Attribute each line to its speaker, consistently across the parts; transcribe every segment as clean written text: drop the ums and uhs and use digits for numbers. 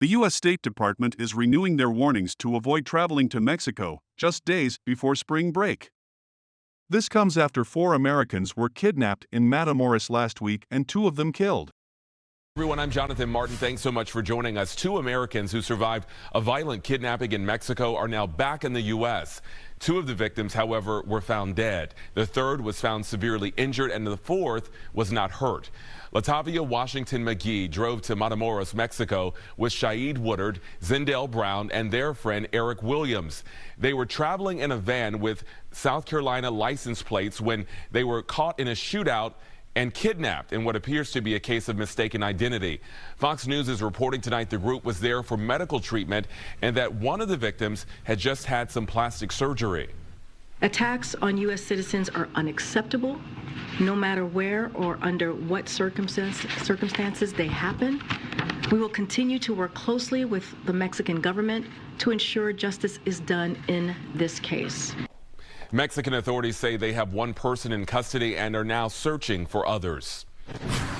Speaker 1: The U.S. State Department is renewing their warnings to avoid traveling to Mexico just days before spring break. This comes after 4 Americans were kidnapped in Matamoros last week and 2 of them killed.
Speaker 2: Everyone, I'm Jonathan Martin. Thanks so much for joining us. 2 Americans who survived a violent kidnapping in Mexico are now back in the U.S. 2 of the victims, however, were found dead. The 3rd was found severely injured, and the 4th was not hurt. Latavia Washington McGee drove to Matamoros, Mexico with Shaid Woodard, Zindell Brown, and their friend Eric Williams. They were traveling in a van with South Carolina license plates when they were caught in a shootout and kidnapped in what appears to be a case of mistaken identity. Fox News is reporting tonight the group was there for medical treatment and that one of the victims had just had some plastic surgery.
Speaker 3: Attacks on U.S. citizens are unacceptable, no matter where or under what circumstances they happen. We will continue to work closely with the Mexican government to ensure justice is done in this case.
Speaker 2: Mexican authorities say they have 1 person in custody and are now searching for others.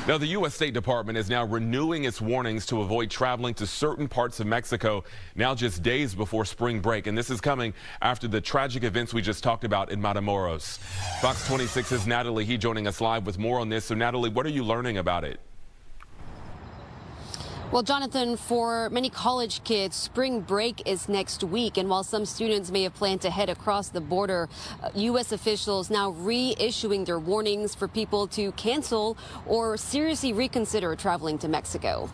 Speaker 2: Now, the U.S. State Department is now renewing its warnings to avoid traveling to certain parts of Mexico now just days before spring break. And this is coming after the tragic events we just talked about in Matamoros. Fox 26's Natalie He joining us live with more on this. So, Natalie, what are you learning about it?
Speaker 4: Well, Jonathan, for many college kids, spring break is next week. And while some students may have planned to head across the border, U.S. officials now reissuing their warnings for people to cancel or seriously reconsider traveling to Mexico.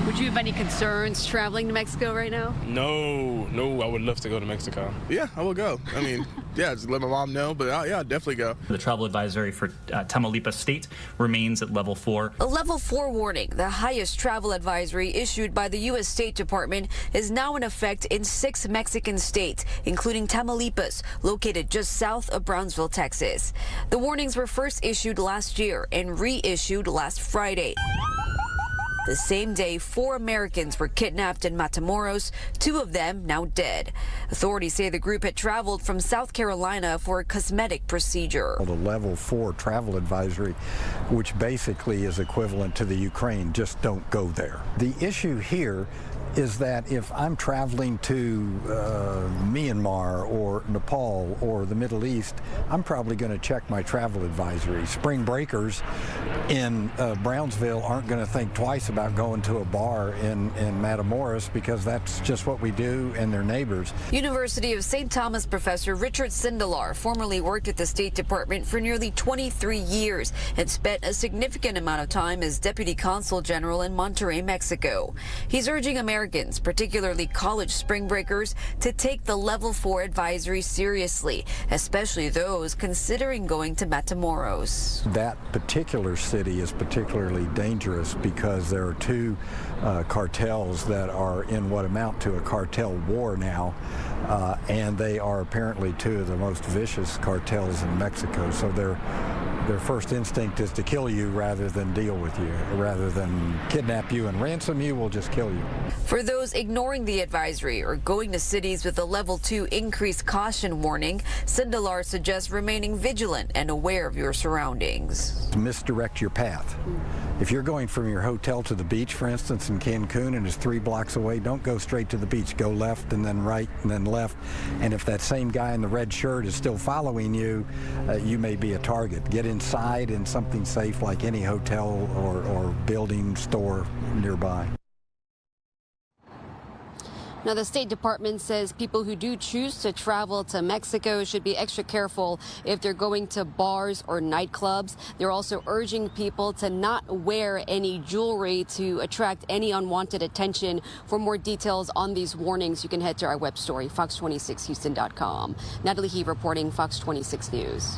Speaker 4: Would you have any concerns traveling to Mexico right now?
Speaker 5: No, I would love to go to Mexico.
Speaker 6: Yeah, I will go. I mean, yeah, just let my mom know, but yeah, I'll definitely go.
Speaker 7: The travel advisory for Tamaulipas State remains at level 4.
Speaker 8: A level 4 warning, the highest travel advisory issued by the U.S. State Department, is now in effect in 6 Mexican states, including Tamaulipas, located just south of Brownsville, Texas. The warnings were first issued last year and reissued last Friday. The same day, 4 Americans were kidnapped in Matamoros, 2 of them now dead. Authorities say the group had traveled from South Carolina for a cosmetic procedure.
Speaker 9: The level 4 travel advisory, which basically is equivalent to the Ukraine, just don't go there. The issue here is that if I'm traveling to Myanmar or Nepal or the Middle East, I'm probably going to check my travel advisory. Spring breakers in Brownsville aren't going to think twice about going to a bar in Matamoros because that's just what we do and they're neighbors.
Speaker 8: University of St. Thomas professor Richard Sindelar formerly worked at the State Department for nearly 23 years and spent a significant amount of time as Deputy Consul General in Monterrey, Mexico. He's urging Americans, particularly college spring breakers, to take the level 4 advisory seriously, especially those considering going to Matamoros.
Speaker 9: That particular city is particularly dangerous because there are 2 cartels that are in what amount to a cartel war now, and they are apparently 2 of the most vicious cartels in Mexico. So their first instinct is to kill you rather than deal with you. Rather than kidnap you and ransom you, we'll just kill you.
Speaker 8: For those ignoring the advisory or going to cities with a level 2 increased caution warning, Sindelar suggests remaining vigilant and aware of your surroundings.
Speaker 9: Misdirect your path. If you're going from your hotel to the beach, for instance, in Cancun, and it's 3 blocks away, don't go straight to the beach. Go left and then right and then left. And if that same guy in the red shirt is still following you, you may be a target. Get inside in something safe like any hotel or building, store nearby.
Speaker 4: Now, the State Department says people who do choose to travel to Mexico should be extra careful if they're going to bars or nightclubs. They're also urging people to not wear any jewelry to attract any unwanted attention. For more details on these warnings, you can head to our web story, fox26houston.com. Natalie He reporting, Fox 26 News.